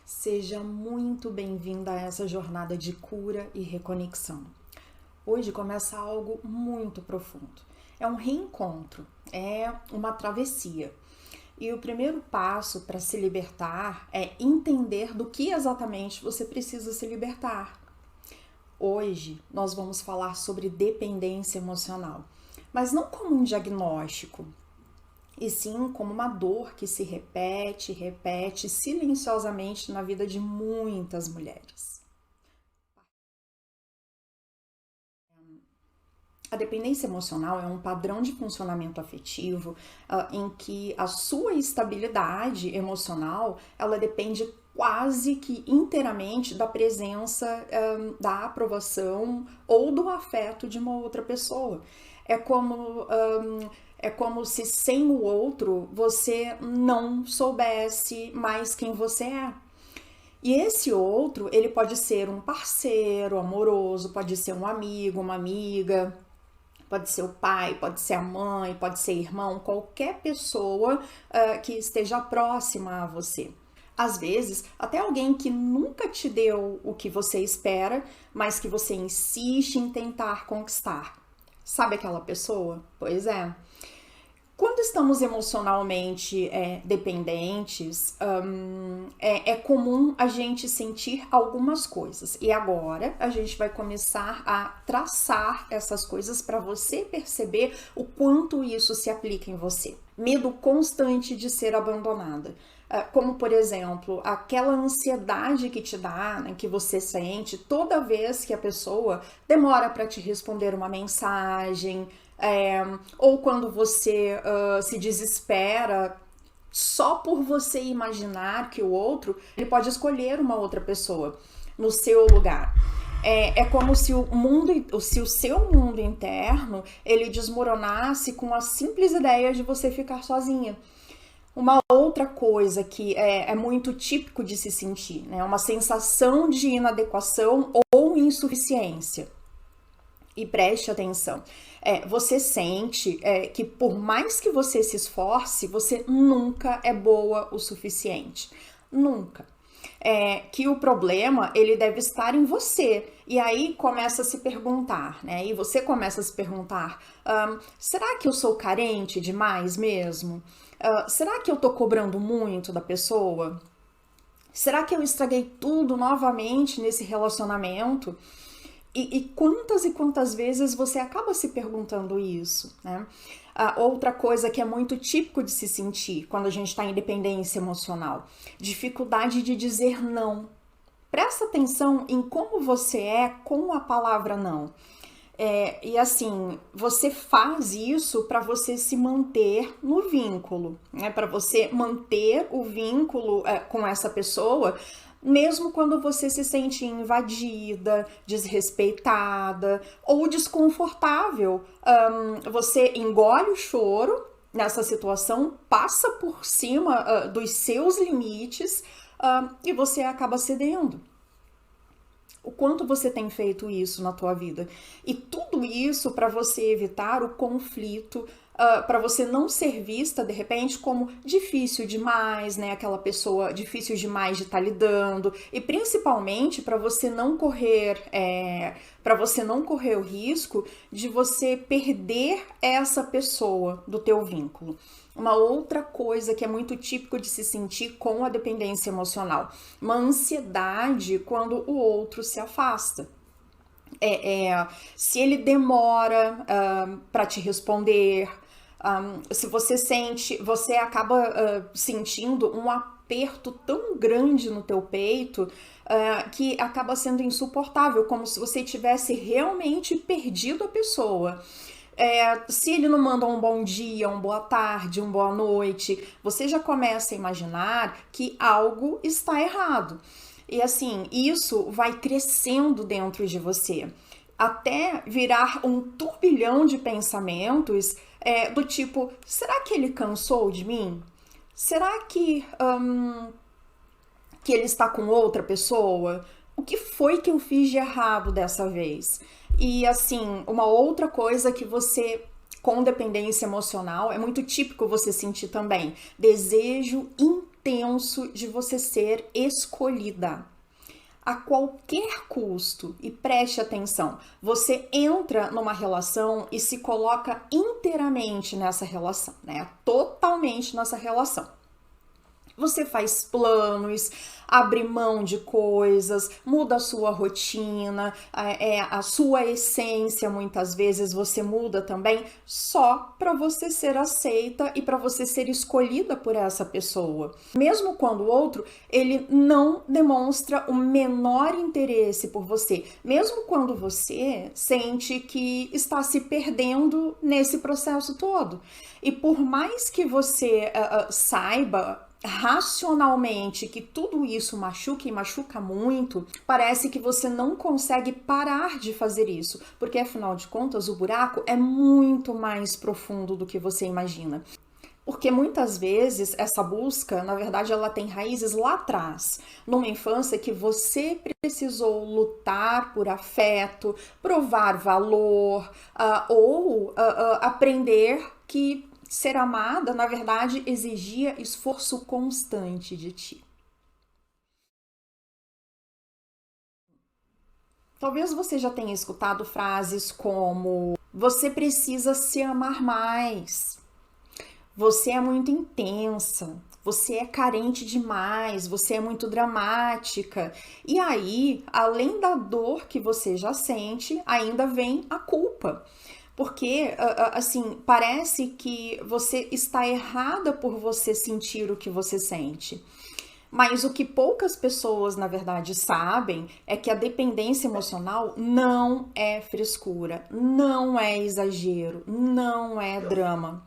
Seja muito bem-vinda a essa jornada de cura e reconexão. Hoje começa algo muito profundo. É um reencontro, é uma travessia. E o primeiro passo para se libertar é entender do que exatamente você precisa se libertar. Hoje nós vamos falar sobre dependência emocional, mas não como um diagnóstico, e sim como uma dor que se repete silenciosamente na vida de muitas mulheres. A dependência emocional é um padrão de funcionamento afetivo em que a sua estabilidade emocional ela depende quase que inteiramente da presença, da aprovação ou do afeto de uma outra pessoa. É como se sem o outro você não soubesse mais quem você é. E esse outro, ele pode ser um parceiro amoroso, pode ser um amigo, uma amiga, pode ser o pai, pode ser a mãe, pode ser irmão, qualquer pessoa que esteja próxima a você. Às vezes, até alguém que nunca te deu o que você espera, mas que você insiste em tentar conquistar. Sabe aquela pessoa? Pois é. Quando estamos emocionalmente dependentes, é comum a gente sentir algumas coisas. E agora a gente vai começar a traçar essas coisas para você perceber o quanto isso se aplica em você. Medo constante de ser abandonada. Como, por exemplo, aquela ansiedade que te dá, né, que você sente toda vez que a pessoa demora para te responder uma mensagem, ou quando você se desespera só por você imaginar que o outro ele pode escolher uma outra pessoa no seu lugar. É como se o seu mundo interno ele desmoronasse com a simples ideia de você ficar sozinha. Uma outra coisa que é muito típico de se sentir, né? Uma sensação de inadequação ou insuficiência. E preste atenção, você sente que por mais que você se esforce, você nunca é boa o suficiente. Nunca. Que o problema ele deve estar em você. E aí começa a se perguntar, né? E você começa a se perguntar, será que eu sou carente demais mesmo? Será que eu tô cobrando muito da pessoa? Será que eu estraguei tudo novamente nesse relacionamento? E quantas vezes você acaba se perguntando isso, né? Outra coisa que é muito típico de se sentir quando a gente está em dependência emocional, dificuldade de dizer não. Presta atenção em como você é com a palavra não. E assim, você faz isso para você se manter no vínculo, né? Para você manter o vínculo com essa pessoa, mesmo quando você se sente invadida, desrespeitada ou desconfortável. Você engole o choro nessa situação, passa por cima dos seus limites e você acaba cedendo. O quanto você tem feito isso na tua vida. E tudo isso para você evitar o conflito, para você não ser vista, de repente, como difícil demais, né? Aquela pessoa difícil demais de estar lidando. E principalmente para você não correr o risco de você perder essa pessoa do teu vínculo. Uma outra coisa que é muito típico de se sentir com a dependência emocional, uma ansiedade quando o outro se afasta. Se ele demora para te responder, se você acaba sentindo um aperto tão grande no teu peito que acaba sendo insuportável, como se você tivesse realmente perdido a pessoa. Se ele não manda um bom dia, uma boa tarde, uma boa noite, você já começa a imaginar que algo está errado. E assim, isso vai crescendo dentro de você, até virar um turbilhão de pensamentos do tipo, será que ele cansou de mim? Será que ele está com outra pessoa? O que foi que eu fiz de errado dessa vez? E assim, uma outra coisa que você, com dependência emocional, é muito típico você sentir também: desejo intenso de você ser escolhida a qualquer custo. E preste atenção, você entra numa relação e se coloca inteiramente nessa relação, né? Totalmente nessa relação. Você faz planos, abre mão de coisas, muda a sua rotina, a sua essência, muitas vezes você muda também, só para você ser aceita e para você ser escolhida por essa pessoa. Mesmo quando o outro, ele não demonstra o menor interesse por você, mesmo quando você sente que está se perdendo nesse processo todo. E por mais que você saiba racionalmente que tudo isso machuca e machuca muito, parece que você não consegue parar de fazer isso, porque afinal de contas o buraco é muito mais profundo do que você imagina. Porque muitas vezes essa busca, na verdade, ela tem raízes lá atrás, numa infância que você precisou lutar por afeto, provar valor, ou aprender que ser amada, na verdade, exigia esforço constante de ti. Talvez você já tenha escutado frases como: você precisa se amar mais, você é muito intensa, você é carente demais, você é muito dramática. E aí, além da dor que você já sente, ainda vem a culpa. Porque, assim, parece que você está errada por você sentir o que você sente. Mas o que poucas pessoas, na verdade, sabem é que a dependência emocional não é frescura, não é exagero, não é drama.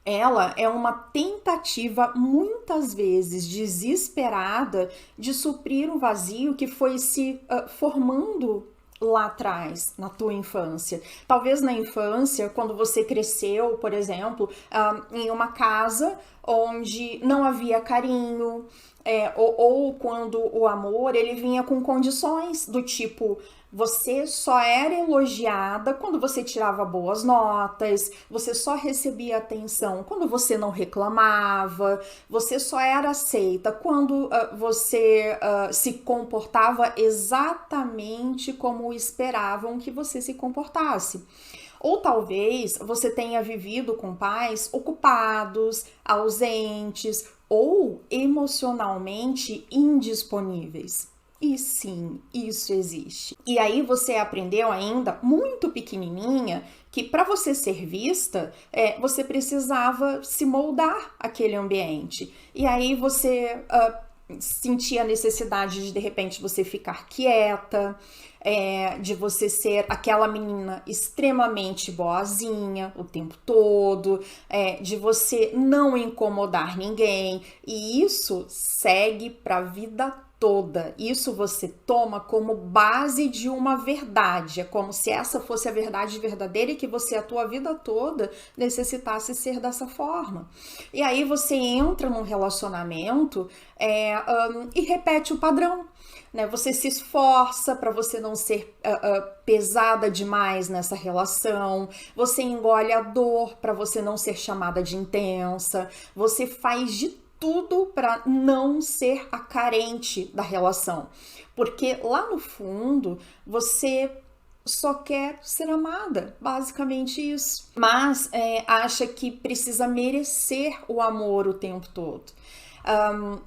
Ela é uma tentativa, muitas vezes desesperada, de suprir um vazio que foi se formando lá atrás, na tua infância. Talvez na infância, quando você cresceu, por exemplo, em uma casa onde não havia carinho, ou quando o amor ele vinha com condições do tipo: você só era elogiada quando você tirava boas notas, você só recebia atenção quando você não reclamava, você só era aceita quando você se comportava exatamente como esperavam que você se comportasse. Ou talvez você tenha vivido com pais ocupados, ausentes ou emocionalmente indisponíveis. E sim, isso existe. E aí você aprendeu ainda muito pequenininha que para você ser vista, você precisava se moldar aquele ambiente. E aí você sentia a necessidade de repente você ficar quieta, de você ser aquela menina extremamente boazinha o tempo todo, de você não incomodar ninguém, e isso segue para a vida toda. Isso você toma como base de uma verdade, é como se essa fosse a verdade verdadeira e que você a tua vida toda necessitasse ser dessa forma. E aí você entra num relacionamento e repete o padrão. Né? Você se esforça para você não ser pesada demais nessa relação, você engole a dor para você não ser chamada de intensa, você faz de tudo para não ser a carente da relação, porque lá no fundo você só quer ser amada, basicamente isso. Mas acha que precisa merecer o amor o tempo todo.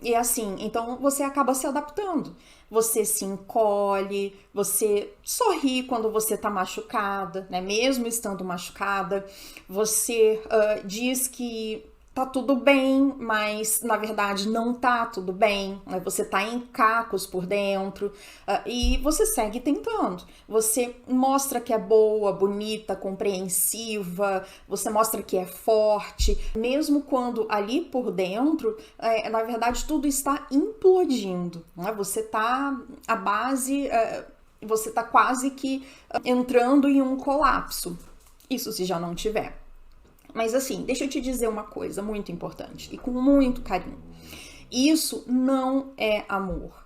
E assim, então você acaba se adaptando. Você se encolhe, você sorri quando você tá machucada, né? Mesmo estando machucada, você diz que tá tudo bem, mas na verdade não tá tudo bem, né? Você tá em cacos por dentro, e você segue tentando. Você mostra que é boa, bonita, compreensiva, você mostra que é forte, mesmo quando ali por dentro, na verdade tudo está implodindo, né? Você tá à base, você tá quase que entrando em um colapso. Isso se já não tiver. Mas assim, deixa eu te dizer uma coisa muito importante e com muito carinho. Isso não é amor.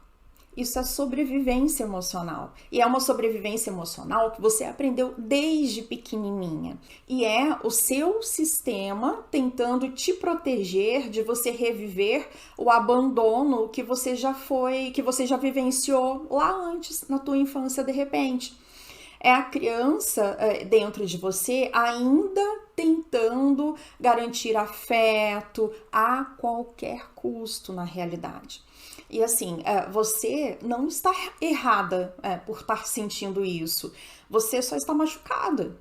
Isso é sobrevivência emocional. E é uma sobrevivência emocional que você aprendeu desde pequenininha. E é o seu sistema tentando te proteger de você reviver o abandono que você já vivenciou lá antes, na tua infância, de repente. É a criança dentro de você ainda tentando garantir afeto a qualquer custo, na realidade. E assim, você não está errada por estar sentindo isso. Você só está machucada.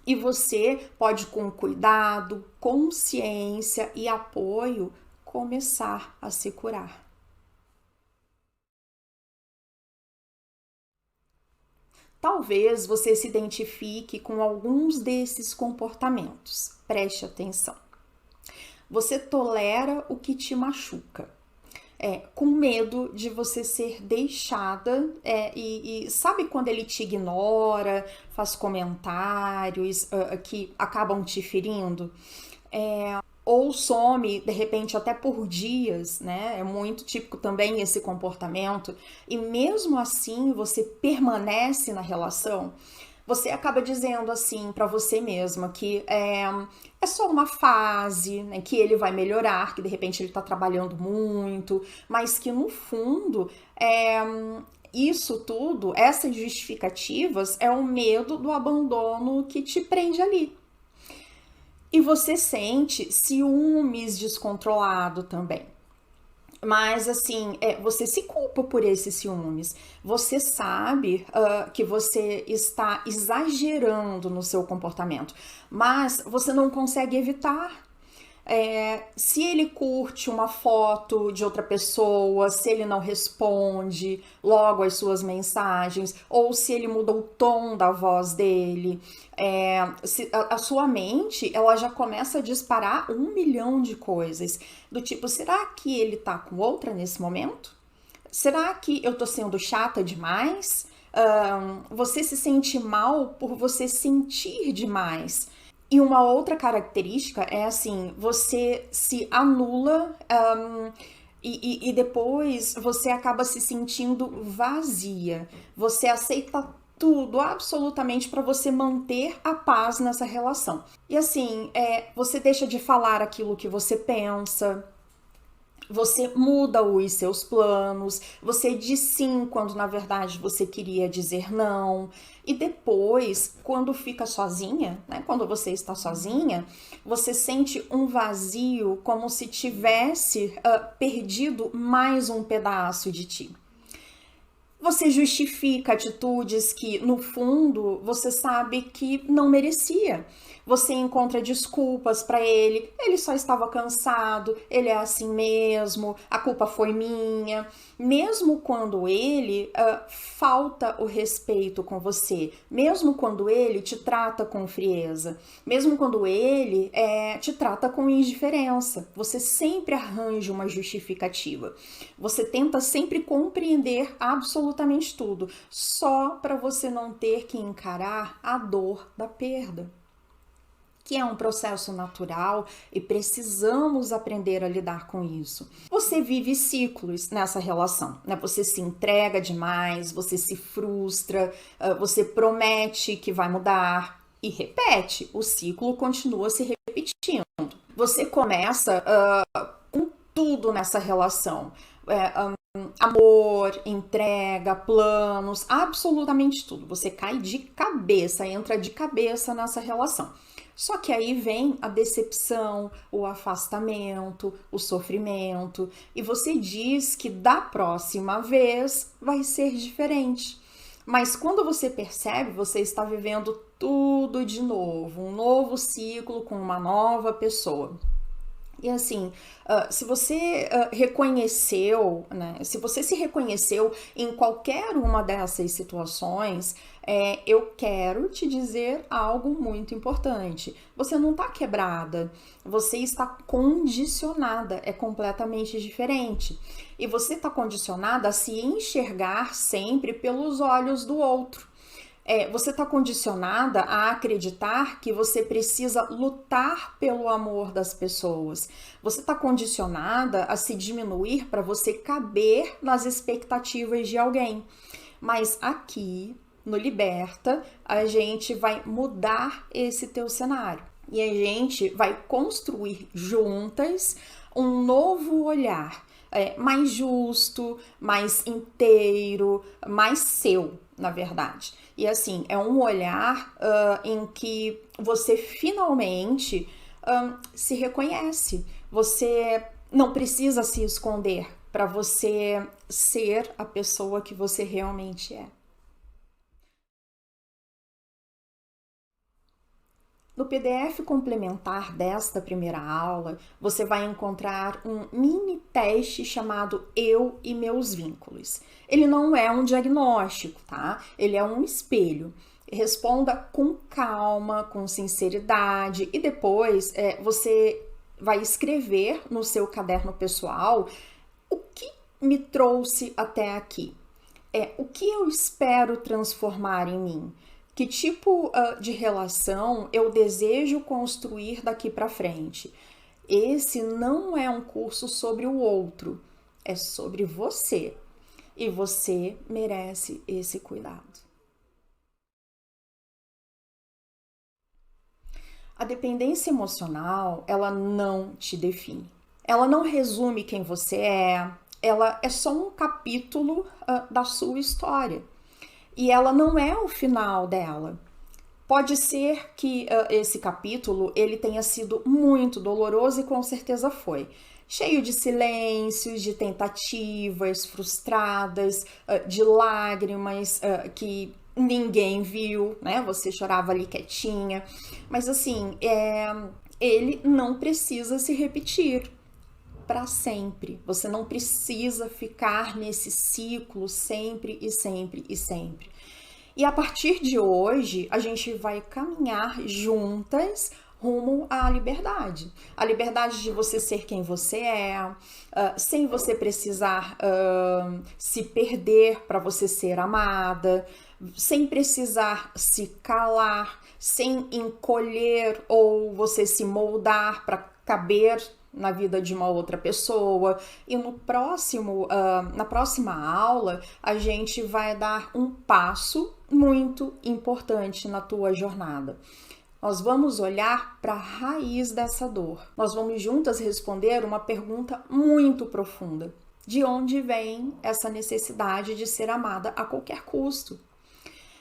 E você pode, com cuidado, consciência e apoio, começar a se curar. Talvez você se identifique com alguns desses comportamentos. Preste atenção. Você tolera o que te machuca. Com medo de você ser deixada, e sabe quando ele te ignora, faz comentários que acabam te ferindo? Ou some, de repente, até por dias, né? É muito típico também esse comportamento. E mesmo assim, você permanece na relação. Você acaba dizendo assim para você mesma que é só uma fase, né, que ele vai melhorar, que de repente ele tá trabalhando muito, mas que no fundo isso tudo, essas justificativas, é o medo do abandono que te prende ali. E você sente ciúmes descontrolado também. Mas assim, você se culpa por esses ciúmes. Você sabe que você está exagerando no seu comportamento, mas você não consegue evitar. Se ele curte uma foto de outra pessoa, se ele não responde logo as suas mensagens, ou se ele muda o tom da voz dele, a sua mente ela já começa a disparar 1 milhão de coisas, do tipo, será que ele tá com outra nesse momento? Será que eu tô sendo chata demais? Você se sente mal por você sentir demais. E uma outra característica é assim, você se anula e depois você acaba se sentindo vazia. Você aceita tudo, absolutamente, para você manter a paz nessa relação. E assim, você deixa de falar aquilo que você pensa, você muda os seus planos, você diz sim quando na verdade você queria dizer não. E depois, quando fica sozinha, né, quando você está sozinha, você sente um vazio como se tivesse perdido mais um pedaço de ti. Você justifica atitudes que, no fundo, você sabe que não merecia. Você encontra desculpas para ele só estava cansado, ele é assim mesmo, a culpa foi minha. Mesmo quando ele falta o respeito com você, mesmo quando ele te trata com frieza, mesmo quando ele te trata com indiferença, você sempre arranja uma justificativa. Você tenta sempre compreender absolutamente tudo, só para você não ter que encarar a dor da perda, que é um processo natural e precisamos aprender a lidar com isso. Você vive ciclos nessa relação, né? Você se entrega demais, você se frustra, você promete que vai mudar e repete, o ciclo continua se repetindo. Você começa com tudo nessa relação. Amor, entrega, planos, absolutamente tudo. Você cai de cabeça, entra de cabeça nessa relação. Só que aí vem a decepção, o afastamento, o sofrimento, e você diz que da próxima vez vai ser diferente. Mas quando você percebe, você está vivendo tudo de novo, um novo ciclo com uma nova pessoa. E assim, se você reconheceu, né, se você se reconheceu em qualquer uma dessas situações, eu quero te dizer algo muito importante. Você não está quebrada, você está condicionada, é completamente diferente. E você está condicionada a se enxergar sempre pelos olhos do outro. Você está condicionada a acreditar que você precisa lutar pelo amor das pessoas. Você está condicionada a se diminuir para você caber nas expectativas de alguém. Mas aqui, no Liberta, a gente vai mudar esse teu cenário. E a gente vai construir juntas um novo olhar, mais justo, mais inteiro, mais seu, na verdade. E assim, é um olhar em que você finalmente se reconhece. Você não precisa se esconder para você ser a pessoa que você realmente é. No PDF complementar desta primeira aula, você vai encontrar um mini teste chamado Eu e Meus Vínculos. Ele não é um diagnóstico, tá? Ele é um espelho. Responda com calma, com sinceridade e depois você vai escrever no seu caderno pessoal o que me trouxe até aqui. O que eu espero transformar em mim? Que tipo de relação eu desejo construir daqui para frente? Esse não é um curso sobre o outro, é sobre você. E você merece esse cuidado. A dependência emocional, ela não te define. Ela não resume quem você é, ela é só um capítulo da sua história. E ela não é o final dela. Pode ser que esse capítulo ele tenha sido muito doloroso e com certeza foi. Cheio de silêncios, de tentativas frustradas, de lágrimas que ninguém viu, né? Você chorava ali quietinha. Mas assim, ele não precisa se repetir para sempre. Você não precisa ficar nesse ciclo sempre e sempre e sempre. E a partir de hoje, a gente vai caminhar juntas rumo à liberdade. A liberdade de você ser quem você é, sem você precisar se perder para você ser amada, sem precisar se calar, sem encolher ou você se moldar para caber na vida de uma outra pessoa. E na próxima aula, a gente vai dar um passo muito importante na tua jornada. Nós vamos olhar para a raiz dessa dor. Nós vamos juntas responder uma pergunta muito profunda. De onde vem essa necessidade de ser amada a qualquer custo?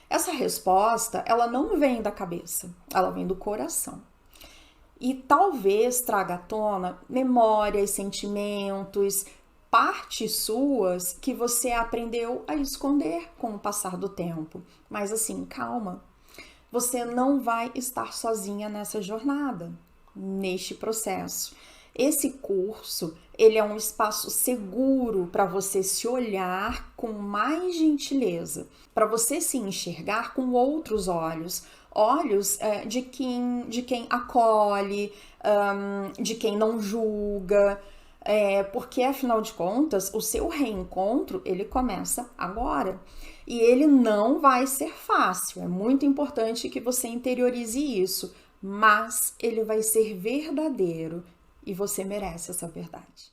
Essa resposta, ela não vem da cabeça, ela vem do coração. E talvez traga à tona memórias, sentimentos, partes suas que você aprendeu a esconder com o passar do tempo. Mas assim, calma. Você não vai estar sozinha nessa jornada, neste processo. Esse curso, ele é um espaço seguro para você se olhar com mais gentileza, para você se enxergar com outros olhos, olhos de quem acolhe, de quem não julga, porque afinal de contas, o seu reencontro, ele começa agora. E ele não vai ser fácil, é muito importante que você interiorize isso, mas ele vai ser verdadeiro e você merece essa verdade.